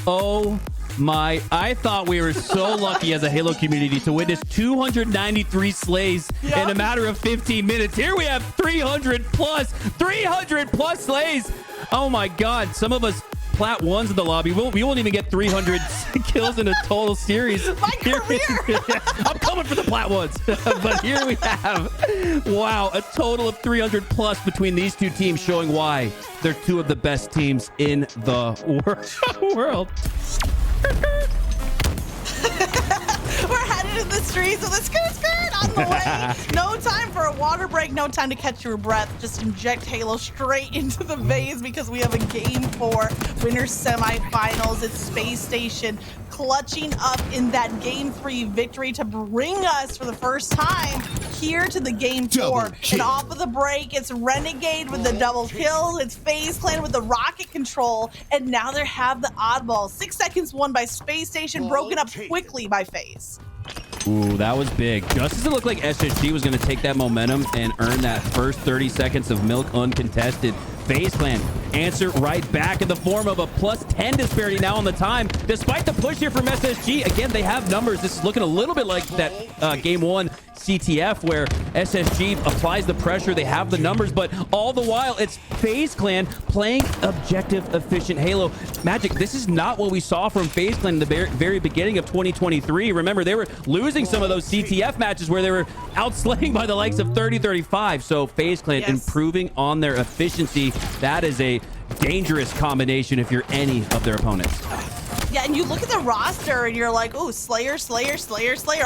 Oh my, I thought we were so lucky as a Halo community to witness 293 slays in a matter of 15 minutes. Here we have 300 plus slays. Oh my God. Some of us plat ones in the lobby. We won't even get 300 kills in a total series. My career. I'm coming for the plat ones. But here we have, wow, a total of 300 plus between these two teams, showing why they're two of the best teams in the world. We're headed in the streets with a skirt on the way. No time for a water break, no time to catch your breath. Just inject Halo straight into the vase because we have a game 4 winner semifinals. It's Spacestation clutching up in that game 3 victory to bring us for the first time here to the game 4. And off of the break, it's Renegade with the double kill. It's FaZe Clan with the rocket control. And now they have the oddball. 6 seconds won by Spacestation, broken up quickly by FaZe. Ooh, that was big. Just as it looked like SSG was going to take that momentum and earn that first 30 seconds of milk uncontested, FaZe Clan answer right back in the form of a +10 disparity now on the time. Despite the push here from SSG, again, they have numbers. This is looking a little bit like that game 1 CTF where SSG applies the pressure. They have the numbers, but all the while, it's FaZe Clan playing objective, efficient Halo. Magic, this is not what we saw from FaZe Clan in the very beginning of 2023. Remember, they were losing some of those CTF matches where they were outslaying by the likes of 30-35. So FaZe Clan improving on their efficiency. That is a dangerous combination if you're any of their opponents. Yeah, and you look at the roster and you're like, oh, Slayer.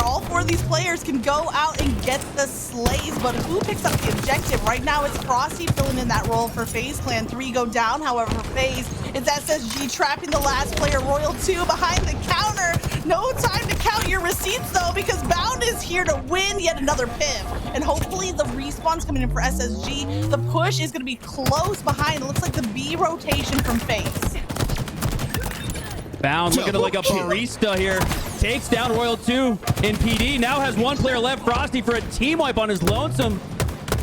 All 4 of these players can go out and get the slays, but who picks up the objective? Right now, it's Frosty filling in that role for FaZe Clan. 3 go down, however, for FaZe. It's SSG trapping the last player, Royal 2 behind the counter. No time to count your receipts, though, because Bound is here to win yet another piv. And hopefully the respawn's coming in for SSG. The push is going to be close behind. It looks like the B rotation from FaZe. Bound looking like a barista here. Takes down Royal 2 in PD. Now has 1 player left. Frosty for a team wipe on his lonesome.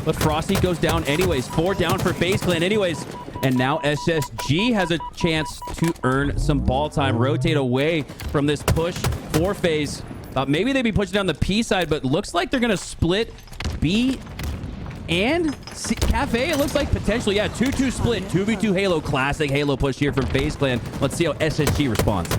But Frosty goes down anyways. 4 down for FaZe Clan anyways. And now SSG has a chance to earn some ball time. Rotate away from this push for FaZe. Thought maybe they'd be pushing down the P side, but looks like they're going to split B and Cafe. It looks like potentially, 2-2 split. 2v2 Halo. Classic Halo push here from FaZe Clan. Let's see how SSG responds.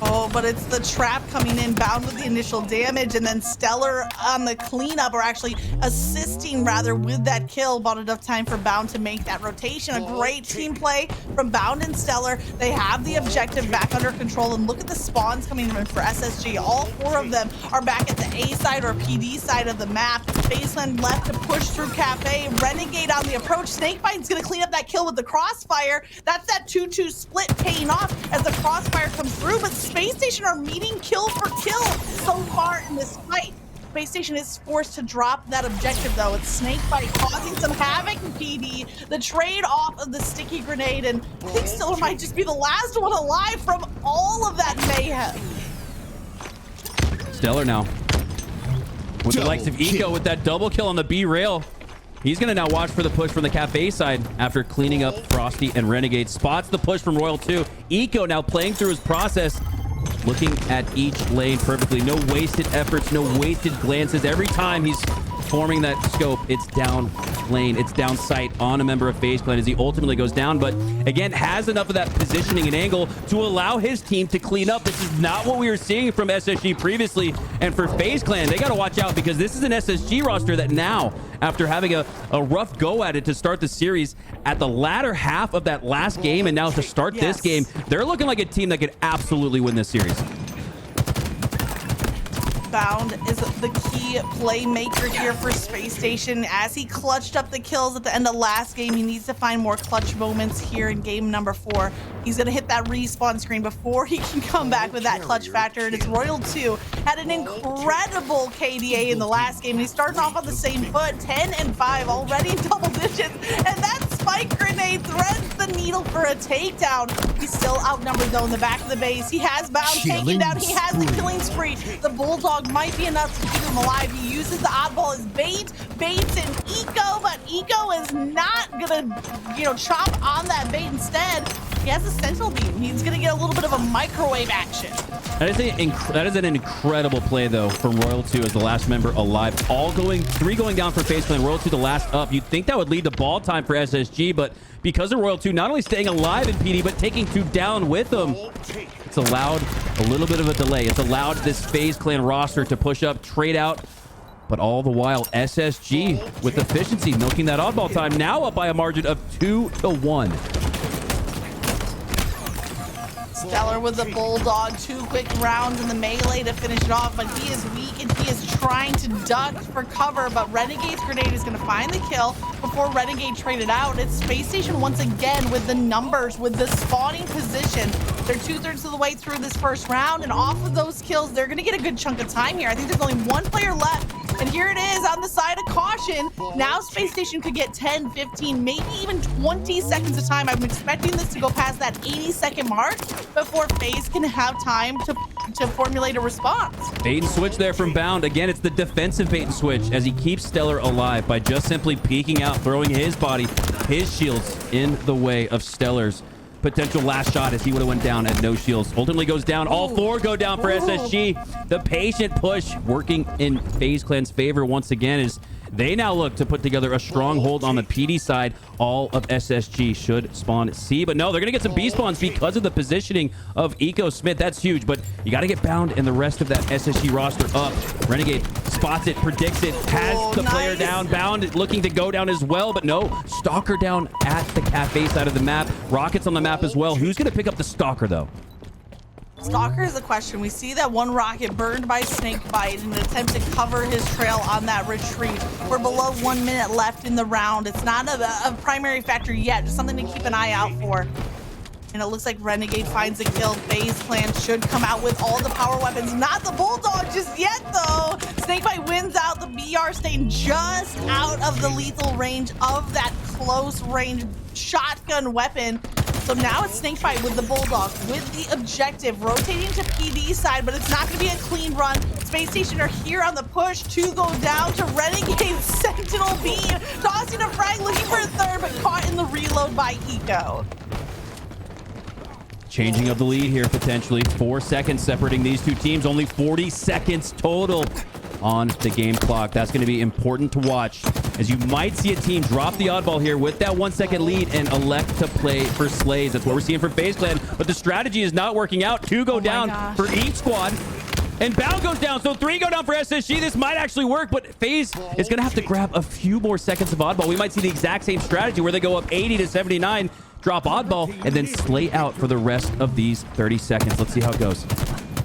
Oh, but it's the trap coming in, Bound with the initial damage, and then Stellur on the cleanup, or actually assisting rather with that kill. Bought enough time for Bound to make that rotation. A great team play from Bound and Stellur. They have the objective back under control, and look at the spawns coming in for SSG. All 4 of them are back at the A side or PD side of the map. FaZe Clan left to push through Cafe. Renegade on the approach. Snakebite's going to clean up that kill with the crossfire. That's that 2-2 split paying off as the crossfire comes through, but Spacestation are meeting kill for kill so far in this fight. Spacestation is forced to drop that objective, though. It's Snakebite causing some havoc in PD. The trade off of the sticky grenade, and I think Stellur might just be the last one alive from all of that mayhem. Stellur now with the likes of Eco with that double kill on the B rail. He's going to now watch for the push from the Cafe side after cleaning up Frosty and Renegade. Spots the push from Royal 2. Eco now playing through his process, looking at each lane perfectly. No wasted efforts, no wasted glances. Every time he's forming that scope, it's down lane, it's down sight on a member of FaZe Clan as he ultimately goes down, but again, has enough of that positioning and angle to allow his team to clean up. This is not what we were seeing from SSG previously, and for FaZe Clan, they got to watch out because this is an SSG roster that now, after having a rough go at it to start the series, at the latter half of that last game and now to start this game, they're looking like a team that could absolutely win this series. Bound is the key playmaker here for Spacestation. As he clutched up the kills at the end of last game, he needs to find more clutch moments here in game number 4. He's going to hit that respawn screen before he can come back with that clutch factor. And it's Royal 2. Had an incredible KDA in the last game. He's starting off on the same foot, 10-5, already in double digits. And that spike grenade threads the needle for a takedown. He's still outnumbered, though, in the back of the base. He has Bound taken down. He has the killing spree. The Bulldog might be enough to keep him alive. He uses the oddball as bait, baits in Eco, but Eco is not gonna, chop on that bait. Instead, He has a sentinel beam. He's gonna get a little bit of a microwave action. That is an incredible play, though, from Royal 2 as the last member alive. Three going down for FaZe Clan. Royal 2 the last up. You'd think that would lead to ball time for SSG, but because of Royal 2 not only staying alive in PD, but taking 2 down with them, it's allowed a little bit of a delay. It's allowed this FaZe Clan roster to push up, trade out, but all the while, SSG with efficiency, milking that oddball time, now up by a margin of 2-1. Stellur with the Bulldog, 2 quick rounds in the melee to finish it off, but he is weak and he is trying to duck for cover, but Renegade's grenade is going to find the kill before Renegade traded out. It's Spacestation once again with the numbers, with the spawning position. They're 2/3 of the way through this first round, and off of those kills, they're going to get a good chunk of time here. I think there's only 1 player left, and here it is on the side of caution. Now Spacestation could get 10, 15, maybe even 20 seconds of time. I'm expecting this to go past that 80-second mark before FaZe can have time to formulate a response. Bait and switch there from Bound. Again, it's the defensive bait and switch as he keeps Stellur alive by just simply peeking out, throwing his body, his shields in the way of Stellur's potential last shot as he would have went down at no shields. Ultimately goes down. All 4 go down for SSG. The patient push working in FaZe Clan's favor once again is they now look to put together a stronghold on the PD side. All of SSG should spawn C, but no, they're going to get some B spawns because of the positioning of Eco Smith. That's huge, but you got to get Bound and the rest of that SSG roster up. Renegade spots it, predicts it, has the player down. Bound looking to go down as well, but no. Stalker down at the cafe side of the map. Rockets on the map as well. Who's going to pick up the Stalker, though? Stalker is a question. We see that 1 rocket burned by Snakebite in an attempt to cover his trail on that retreat. We're below 1 minute left in the round. It's not a primary factor yet, just something to keep an eye out for. And it looks like Renegade finds a kill. FaZe Clan should come out with all the power weapons. Not the Bulldog just yet, though. Snakebite wins out. The BR staying just out of the lethal range of that close range shotgun weapon. So now it's Snakebite with the Bulldog, with the objective, rotating to PD side, but it's not going to be a clean run. Spacestation are here on the push. 2 go down to Renegade's Sentinel Beam. Tossing a frag, looking for a third, but caught in the reload by Eco. Changing of the lead here, potentially. 4 seconds separating these 2 teams. Only 40 seconds total on the game clock. That's going to be important to watch, as you might see a team drop the oddball here with that 1 second lead and elect to play for Slays. That's what we're seeing from FaZe Clan, but the strategy is not working out. 2 go down for each squad, and Bound goes down, so 3 go down for SSG. This might actually work, but FaZe is going to have to grab a few more seconds of oddball. We might see the exact same strategy where they go up 80 to 79, drop oddball, and then slay out for the rest of these 30 seconds. Let's see how it goes.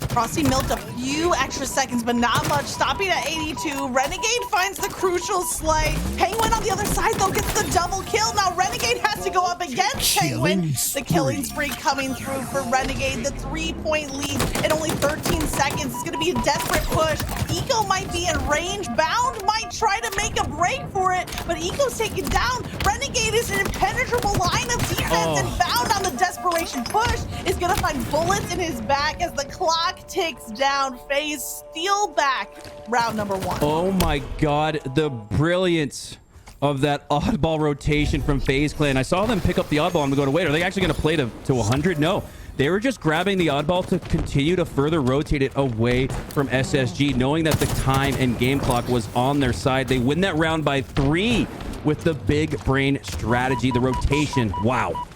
Frosty milked a few extra seconds, but not much. Stopping at 82. Renegade finds the crucial slay. Pznguin on the other side, though, gets the double kill. Now Renegade has to go up against Pznguin. The killing spree coming through for Renegade. The 3-point lead in only 13 seconds. It's going to be a desperate push. Eco might be in range. Bound might try to make a break for it, but Eco's taken down. Renegade is an impenetrable line of defense, and Bound on the desperation push is going to find bullets in his back as the clock ticks down. FaZe steal back round number 1. Oh my god, the brilliance of that oddball rotation from FaZe Clan. I saw them pick up the oddball and go to wait, are they actually going to play to 100? No, they were just grabbing the oddball to continue to further rotate it away from SSG, knowing that the time and game clock was on their side. They win that round by 3 with the big brain strategy, the rotation. Wow.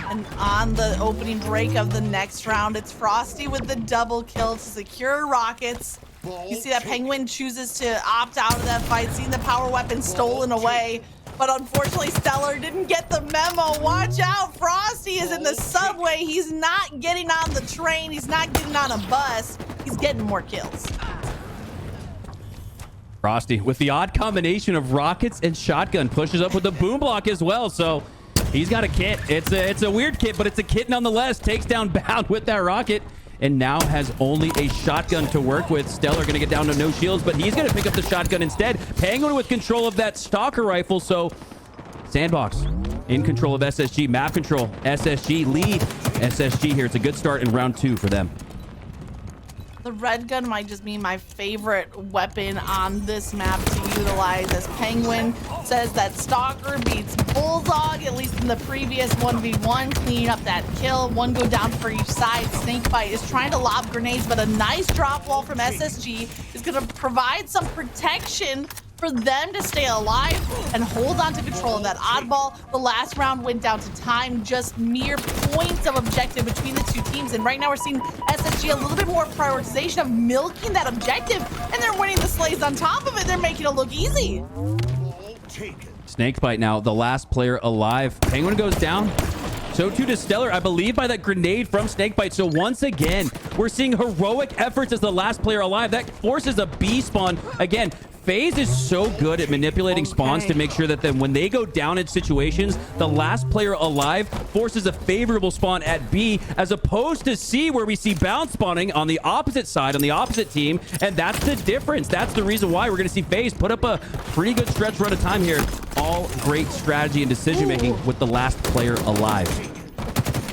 And on the opening break of the next round, it's Frosty with the double kill to secure rockets. You see that Pznguin chooses to opt out of that fight, seeing the power weapon stolen away. But unfortunately, Stellur didn't get the memo. Watch out, Frosty is in the subway. He's not getting on the train. He's not getting on a bus. He's getting more kills. Frosty, with the odd combination of rockets and shotgun, pushes up with the boom block as well. So he's got a kit. It's a weird kit, but it's a kit nonetheless. Takes down Bound with that rocket, and now has only a shotgun to work with. Stellur going to get down to no shields, but he's going to pick up the shotgun instead. Pznguin with control of that stalker rifle, so Sandbox in control of SSG. Map control, SSG lead. SSG here. It's a good start in round 2 for them. The red gun might just be my favorite weapon on this map to utilize, as Pznguin says that Stalker beats Bulldog, at least in the previous 1v1, cleaning up that kill. One go down for each side. Snakebite is trying to lob grenades, but a nice drop wall from SSG is going to provide some protection for them to stay alive and hold on to control of that oddball. The last round went down to time, just mere points of objective between the two teams. And right now we're seeing SSG a little bit more prioritization of milking that objective, and they're winning the slays on top of it. They're making it look easy. Snakebite now, the last player alive. Pznguin goes down. So too does Stellur, I believe, by that grenade from Snakebite. So once again, we're seeing heroic efforts as the last player alive. That forces a B spawn. Again, FaZe is so good at manipulating spawns to make sure that then when they go down in situations, the last player alive forces a favorable spawn at B, as opposed to C, where we see bounce spawning on the opposite side, on the opposite team. And that's the difference. That's the reason why we're going to see FaZe put up a pretty good stretch run of time here. All great strategy and decision making with the last player alive.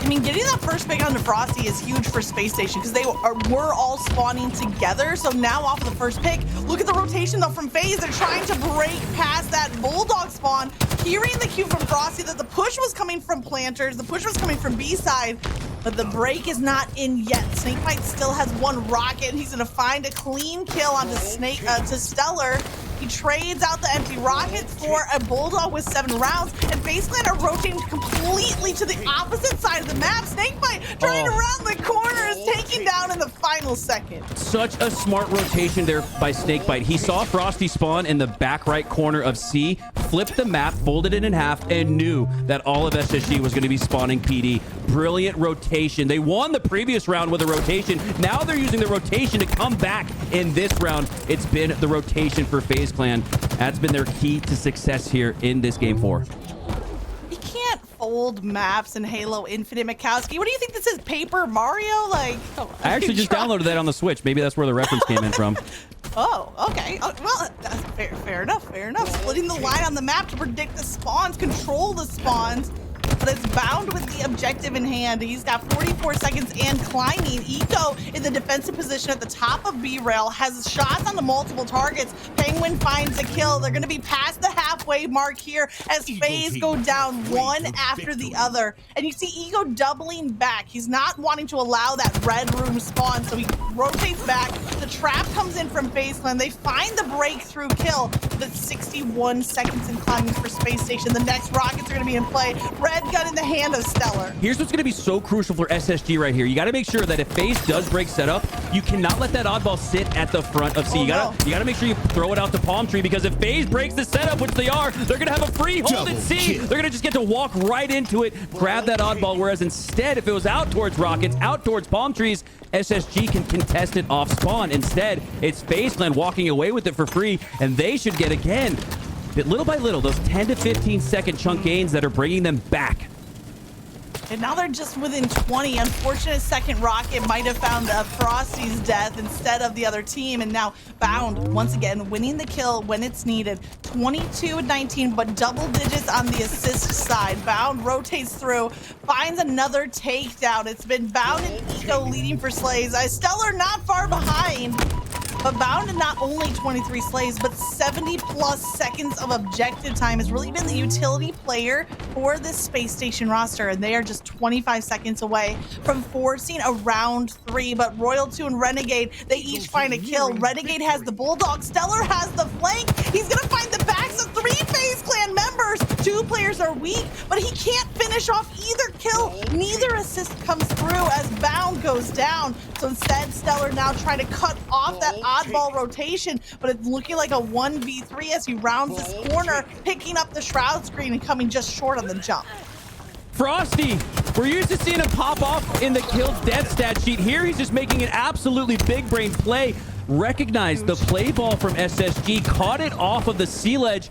I mean, getting that first pick onto Frosty is huge for Spacestation because they were all spawning together. So now off the first pick, look at the rotation though from FaZe. They're trying to break past that Bulldog spawn, hearing the cue from Frosty that the push was coming from planters, the push was coming from B side, but the break is not in yet. Snakebite still has one rocket, and he's gonna find a clean kill onto Stellur. He trades out the empty rockets for a Bulldog with 7 rounds, and FaZe are rotating completely to the opposite side of the map. Snakebite turning around the corner is taken down in the final second. Such a smart rotation there by Snakebite. He saw Frosty spawn in the back right corner of C, flipped the map, folded it in half, and knew that all of SSG was going to be spawning PD. Brilliant rotation. They won the previous round with a rotation. Now they're using the rotation to come back in this round. It's been the rotation for FaZe Clan. That's been their key to success here in this game 4. You can't fold maps in Halo Infinite, Mikowski. What do you think this is, Paper Mario? Like, I actually just downloaded that on the Switch. Maybe that's where the reference came in from. Oh, okay. Oh, well, that's fair enough. Fair enough. Splitting the line on the map to predict the spawns, control the spawns. But it's bound with the objective in hand. He's got 44 seconds and climbing. Eco in the defensive position at the top of B-Rail, has shots on the multiple targets. Pznguin finds a kill. They're going to be past the halfway mark here as FaZe go down one after the other. And you see Eco doubling back. He's not wanting to allow that red room spawn, so he rotates back. The trap comes in from FaZe Clan. They find the breakthrough kill. But 61 seconds in climbing for Spacestation. The next rockets are going to be in play. Red gun in the hand of Stellur. Here's what's going to be so crucial for SSG right here. You got to make sure that if FaZe does break setup, you cannot let that oddball sit at the front of C. You got to make sure you throw it out to Palm Tree, because if FaZe breaks the setup, which they are, they're going to have a free hold at C. They're going to just get to walk right into it, grab that oddball, whereas instead, if it was out towards rockets, out towards palm trees, SSG can contest it off spawn. Instead, it's FaZe Clan walking away with it for free, and they should get, again, little by little, those 10 to 15 second chunk gains that are bringing them back. And now they're just within 20. Unfortunate second rocket might have found Frosty's death instead of the other team. And now Bound, once again, winning the kill when it's needed. 22-19, but double digits on the assist side. Bound rotates through, finds another takedown. It's been Bound and Eco leading for slays. Stellur not far behind. But Bound in not only 23 slays, but 70+ seconds of objective time has really been the utility player for this Space Station roster. And they are just 25 seconds away from forcing a round 3. But Royal 2 and Renegade, they each find a kill. Renegade has the Bulldog. Stellur has the flank. He's going to find the backs of 3 FaZe Clan members. 2 players are weak, but he can't finish off either kill. Neither assist comes through as Bound goes down. So instead, Stellur now trying to cut off that oddball rotation, but it's looking like a 1v3 as he rounds this corner, picking up the shroud screen and coming just short on the jump. Frosty, we're used to seeing him pop off in the kill death stat sheet. Here he's just making an absolutely big brain play. Recognized the play ball from SSG, caught it off of the C ledge,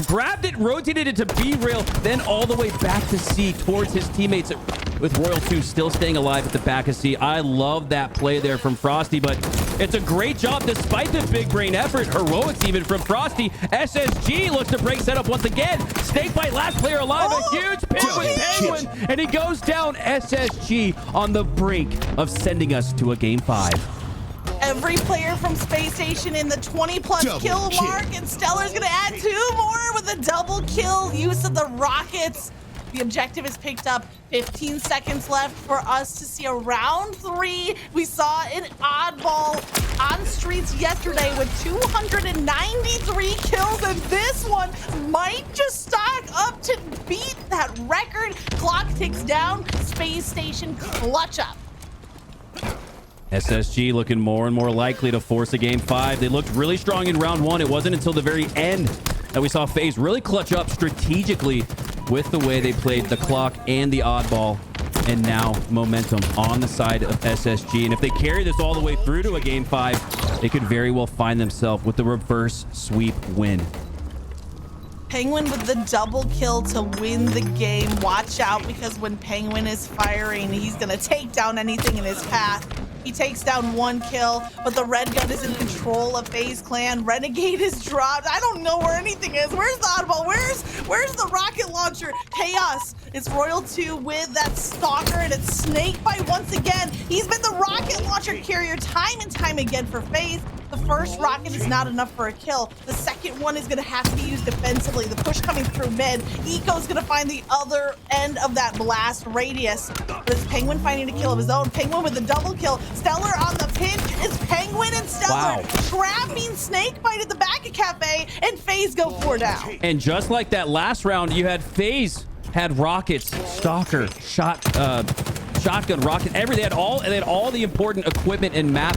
grabbed it, rotated it to B-Rail, then all the way back to C towards his teammates, with Royal 2 still staying alive at the back of C. I love that play there from Frosty, but it's a great job despite the big brain effort. Heroics even from Frosty. SSG looks to break setup once again. Snakebite, last player alive, a huge pick with Pznguin, and he goes down. SSG on the brink of sending us to a game 5. every player from Spacestation in the 20+ kill mark, and Stellur's gonna add 2 more with a double kill use of the rockets. The objective is picked up. 15 seconds left for us to see a round 3. We saw an oddball on streets yesterday with 293 kills, and this one might just stock up to beat that record. Clock ticks down. Spacestation clutch up. SSG looking more and more likely to force a game 5. They looked really strong in round 1. It wasn't until the very end that we saw FaZe really clutch up strategically with the way they played the clock and the oddball. And now momentum on the side of SSG. And if they carry this all the way through to a game 5, they could very well find themselves with the reverse sweep win. Pznguin with the double kill to win the game. Watch out, because when Pznguin is firing, he's going to take down anything in his path. He takes down 1 kill, but the red gun is in control of FaZe Clan. Renegade is dropped. I don't know where anything is. Where's the oddball? Where's the rocket launcher? Chaos. It's Royal 2 with that stalker, and it's Snakebite once again. He's been the rocket launcher carrier time and time again for FaZe. The first rocket is not enough for a kill. The second one is going to have to be used defensively. The push coming through mid. Eco's going to find the other end of that blast radius. But it's Pznguin finding a kill of his own. Pznguin with a double kill. Stellur on the pinch. It's Pznguin and Stellur trapping Snakebite at the back of Cafe, and FaZe go 4 down. And just like that last round, you had FaZe had rockets, stalker, shotgun, rocket, everything. They had all the important equipment and map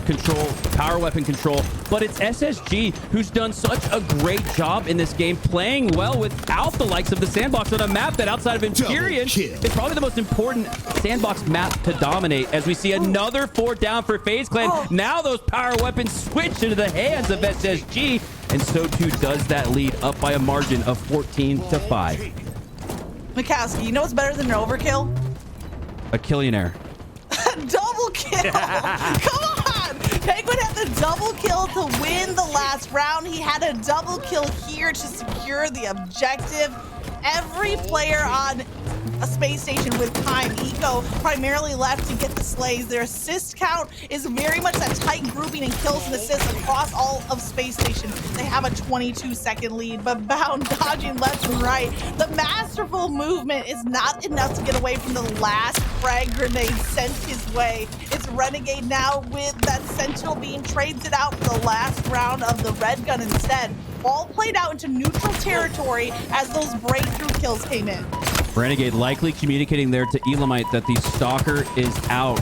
control, power weapon control, but it's SSG who's done such a great job in this game, playing well without the likes of the sandbox on a map that outside of Empyrean is probably the most important sandbox map to dominate, as we see another 4 down for FaZe Clan. Now those power weapons switch into the hands of SSG, and so too does that lead, up by a margin of 14-5. Mikowski, you know what's better than an overkill? A killionaire. Double kill! Come on! Pznguin had the double kill to win the last round. He had a double kill here to secure the objective. Every player on a space station with time. Eco primarily left to get the slays. Their assist count is very much that tight grouping and kills and assists across all of space station. They have a 22-second lead, but Bound dodging left and right. The masterful movement is not enough to get away from the last frag grenade sent his way. It's Renegade now with that Sentinel beam, trades it out for the last round of the red gun instead. All played out into neutral territory as those breakthrough kills came in. Renegade likely communicating there to Elamite that the stalker is out.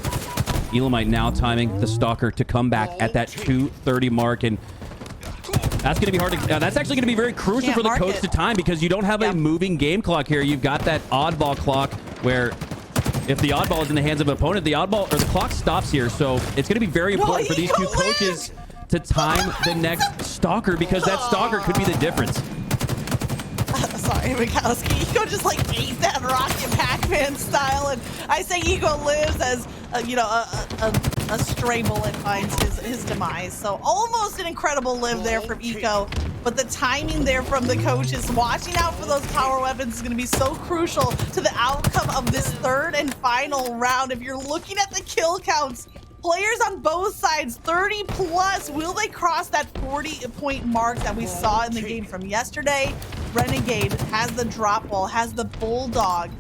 Elamite now timing the stalker to come back at that 2:30 mark, and that's going to be hard to. That's actually going to be very crucial for the coach to time, because you don't have a moving game clock here. You've got that oddball clock where, if the oddball is in the hands of an opponent, the oddball or the clock stops here. So it's going to be very important for these two coaches to time the next stalker, because that stalker could be the difference. Sorry, Mikowski. Eco just like ate that rocket Pac-Man style, and I say Eco lives as a stray bullet finds his demise. So almost an incredible live there from Eco, but the timing there from the coaches, watching out for those power weapons, is going to be so crucial to the outcome of this third and final round. If you're looking at the kill counts, players on both sides, 30 plus. Will they cross that 40-point mark that we saw in the game from yesterday? Renegade has the drop ball, has the bulldog.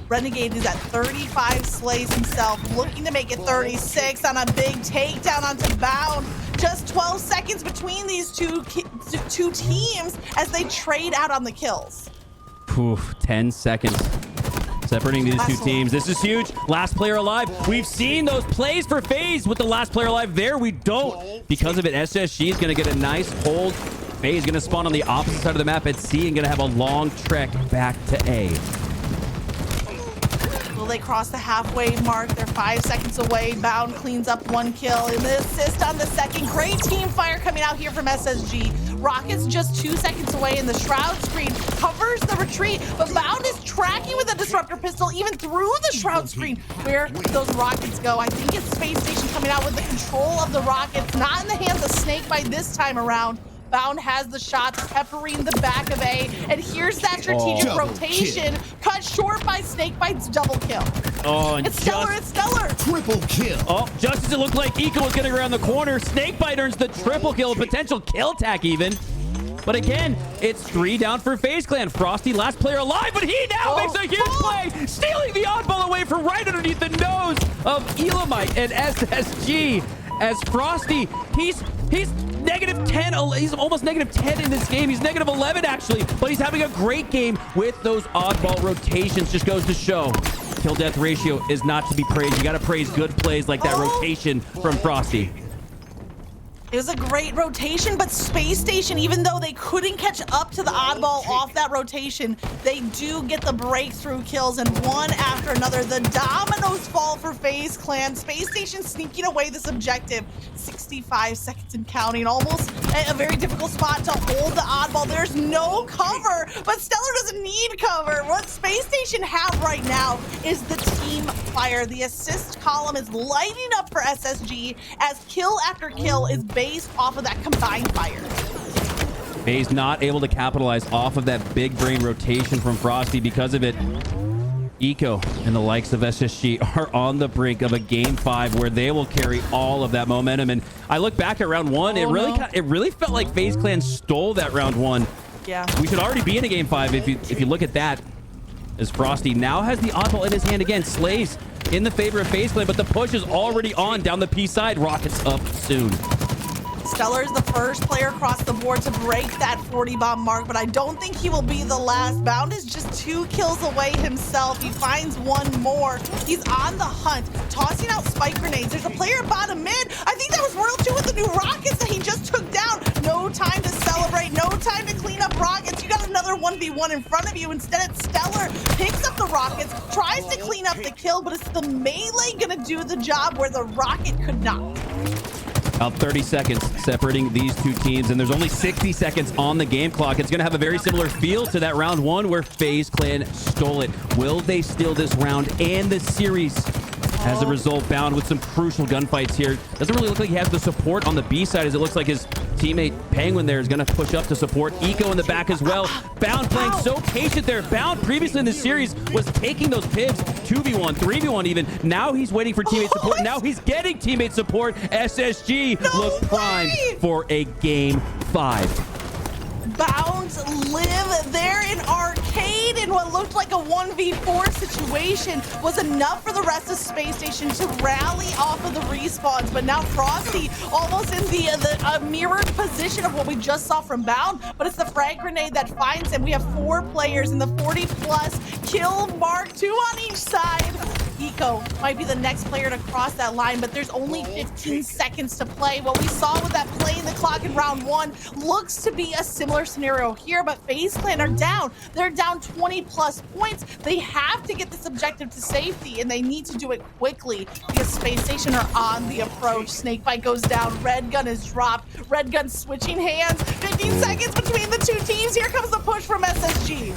Renegade is at 35 slays himself, looking to make it 36 on a big takedown onto Bound. Just 12 seconds between these two teams as they trade out on the kills. 10 seconds. Separating these two teams. This is huge. Last player alive. We've seen those plays for FaZe with the last player alive. There we don't. Because of it, SSG is going to get a nice hold. FaZe going to spawn on the opposite side of the map at C and going to have a long trek back to A. Will they cross the halfway mark? They're 5 seconds away. Bound cleans up 1 kill. And the assist on the second. Great team fire coming out here from SSG. Rockets just 2 seconds away, and the Shroud screen covers the retreat, but Bound is tracking with a Disruptor pistol even through the Shroud screen. Where those rockets go? I think it's Space Station coming out with the control of the rockets, not in the hands of Snakebite this time around. Bound has the shots, peppering the back of A, and here's that strategic rotation cut short by Snakebite's double kill. Oh, and it's Stellur, it's Stellur. Triple kill. Oh, just as it looked like Eco was getting around the corner, Snakebite earns the triple kill, potential kill tack even. But again, it's 3 down for FaZe Clan. Frosty, last player alive, but he now makes a huge play, stealing the oddball away from right underneath the nose of Elamite and SSG. As Frosty, he's -10, he's almost -10 in this game. He's -11 actually, but he's having a great game with those oddball rotations. Just goes to show, kill death ratio is not to be praised. You got to praise good plays like that rotation from Frosty. It was a great rotation, but Spacestation, even though they couldn't catch up to the oddball off that rotation, they do get the breakthrough kills, and one after another, the dominoes fall for FaZe Clan. Spacestation sneaking away this objective. 65 seconds and counting, almost a very difficult spot to hold the oddball. There's no cover, but Stellur doesn't need cover. What Spacestation have right now is the team fire. The assist column is lighting up for SSG as kill after kill is based off of that combined fire. FaZe not able to capitalize off of that big brain rotation from Frosty because of it. Eco and the likes of SSG are on the brink of a game 5 where they will carry all of that momentum. And I look back at round 1, it really felt like FaZe Clan stole that round 1. Yeah. We should already be in a game 5 if you look at that. As Frosty now has the oddball in his hand again, slays in the favor of FaZe Clan, but the push is already on down the P side. Rockets up soon. Stellur is the first player across the board to break that 40 bomb mark, but I don't think he will be the last. Bound is just 2 kills away himself. He finds 1 more. He's on the hunt, tossing out spike grenades. There's a player bottom mid. I think that was Royal 2 with the new rockets that he just took down. No time to celebrate, no time to clean up rockets. You got another 1v1 in front of you. Instead, it's Stellur picks up the rockets, tries to clean up the kill, but it's the melee gonna do the job where the rocket could not. About 30 seconds separating these two teams, and there's only 60 seconds on the game clock. It's going to have a very similar feel to that round 1 where FaZe Clan stole it. Will they steal this round and the series? As a result, Bound with some crucial gunfights here. Doesn't really look like he has the support on the B side, as it looks like his teammate Pznguin there is going to push up to support. Eco in the back as well. Bound playing so patient there. Bound previously in the series was taking those pivots 2v1, 3v1 even. Now he's waiting for teammate support. Now he's getting teammate support. SSG look primed for a game 5. Bounds live there in Arcade in what looked like a 1v4 situation was enough for the rest of Spacestation to rally off of the respawns, but now Frosty almost in the mirrored position of what we just saw from Bound, but it's the frag grenade that finds him. We have 4 players in the 40+ kill mark, 2 on each side. Eco might be the next player to cross that line, but there's only 15 seconds to play. What we saw with that play in the clock in round 1 looks to be a similar scenario here, but FaZe Clan are down. They're down 20+ points. They have to get this objective to safety, and they need to do it quickly because Spacestation are on the approach. Snakebite goes down. Red gun is dropped. Red gun switching hands. 15 seconds between the 2 teams. Here comes the push from SSG.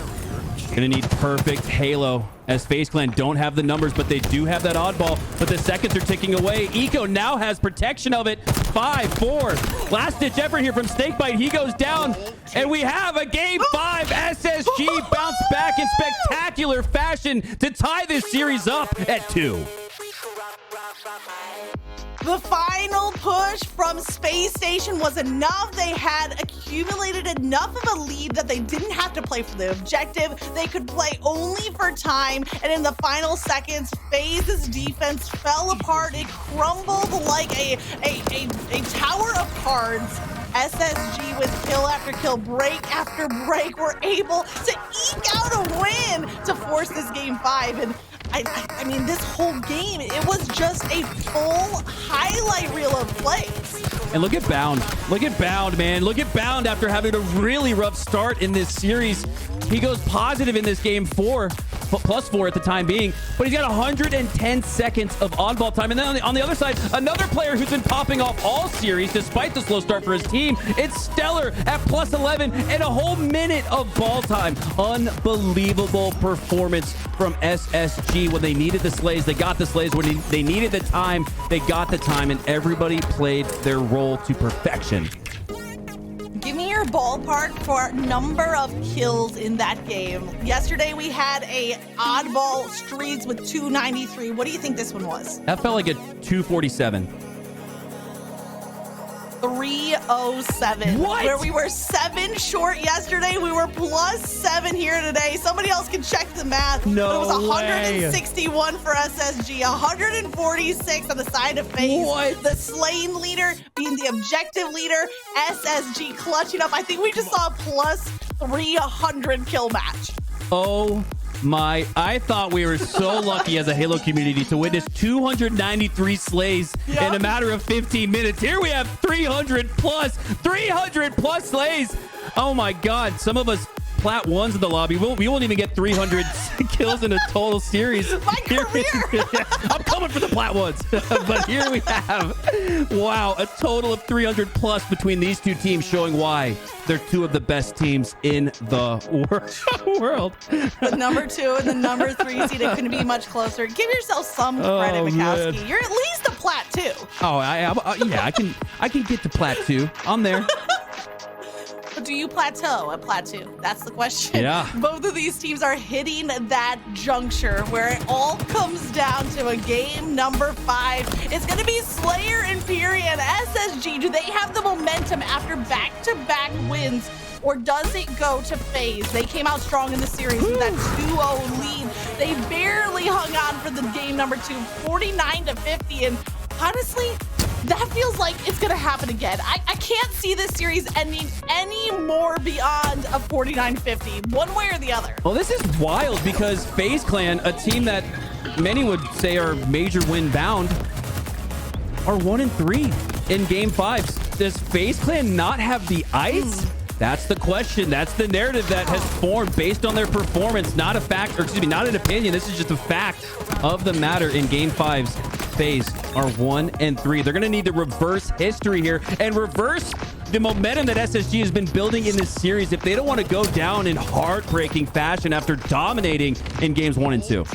Gonna need perfect halo as FaZe Clan don't have the numbers, but they do have that oddball. But the seconds are ticking away. Eco now has protection of it. 5, 4. Last ditch effort here from Snakebite. He goes down, and we have a game 5. SSG bounce back in spectacular fashion to tie this series up at 2. The final push from Spacestation was enough. They had accumulated enough of a lead that they didn't have to play for the objective. They could play only for time. And in the final seconds, FaZe's defense fell apart. It crumbled like a tower of cards. SSG with kill after kill, break after break, were able to eke out a win to force this game 5. And I mean, this whole game, it was just a full highlight reel of plays. And look at Bound. Look at Bound, man. Look at Bound after having a really rough start in this series. He goes positive in this game 4, +4 at the time being, but he's got 110 seconds of oddball time. And then on the other side, another player who's been popping off all series despite the slow start for his team. It's Stellur at +11 and a whole minute of ball time. Unbelievable performance from SSG. When they needed the slays, they got the slays. When they needed the time, they got the time, and everybody played their role to perfection. Give me your ballpark for number of kills in that game. Yesterday we had a oddball streaks with 293. What do you think this one was? That felt like a 247. 307. What? Where we were 7 short yesterday, we were +7 here today. Somebody else can check the math. No but it was way. 161 for SSG, 146 on the side of FaZe. What? The slain leader being the objective leader, SSG clutching up. I think we just saw a +300 kill match. Oh my, I thought we were so lucky as a Halo community to witness 293 slays in a matter of 15 minutes. Here we have 300 plus slays. Oh my God, some of us plat ones in the lobby. We won't even get 300 kills in a total series. My career. I'm coming for the plat ones. But here we have, wow, a total of 300 plus between these two teams, showing why they're two of the best teams in the world. The number 2 and the number 3 seed, it couldn't be much closer. Give yourself some credit, Mikowski. Man. You're at least a plat 2. Oh, yeah, I can get to plat 2. I'm there. But do you plateau at plat 2? That's the question. Yeah. Both of these teams are hitting that juncture where it all comes down to a game number 5. It's going to be Slayer, Imperium, and SSG. Do they have the momentum after back-to-back wins? Or does it go to FaZe? They came out strong in the series with that 2-0 lead. They barely hung on for the game number 2, 49-50. And honestly, that feels like it's going to happen again. I can't see this series ending any more beyond a 49-50, one way or the other. Well, this is wild because FaZe Clan, a team that many would say are major win bound, are 1-3 in game 5s. Does FaZe Clan not have the ice? That's the question. That's the narrative that has formed based on their performance. Not a fact, or excuse me, not an opinion. This is just a fact of the matter in game 5s. FaZe are 1-3. They're going to need to reverse history here and reverse the momentum that SSG has been building in this series if they don't want to go down in heartbreaking fashion after dominating in games 1 and 2.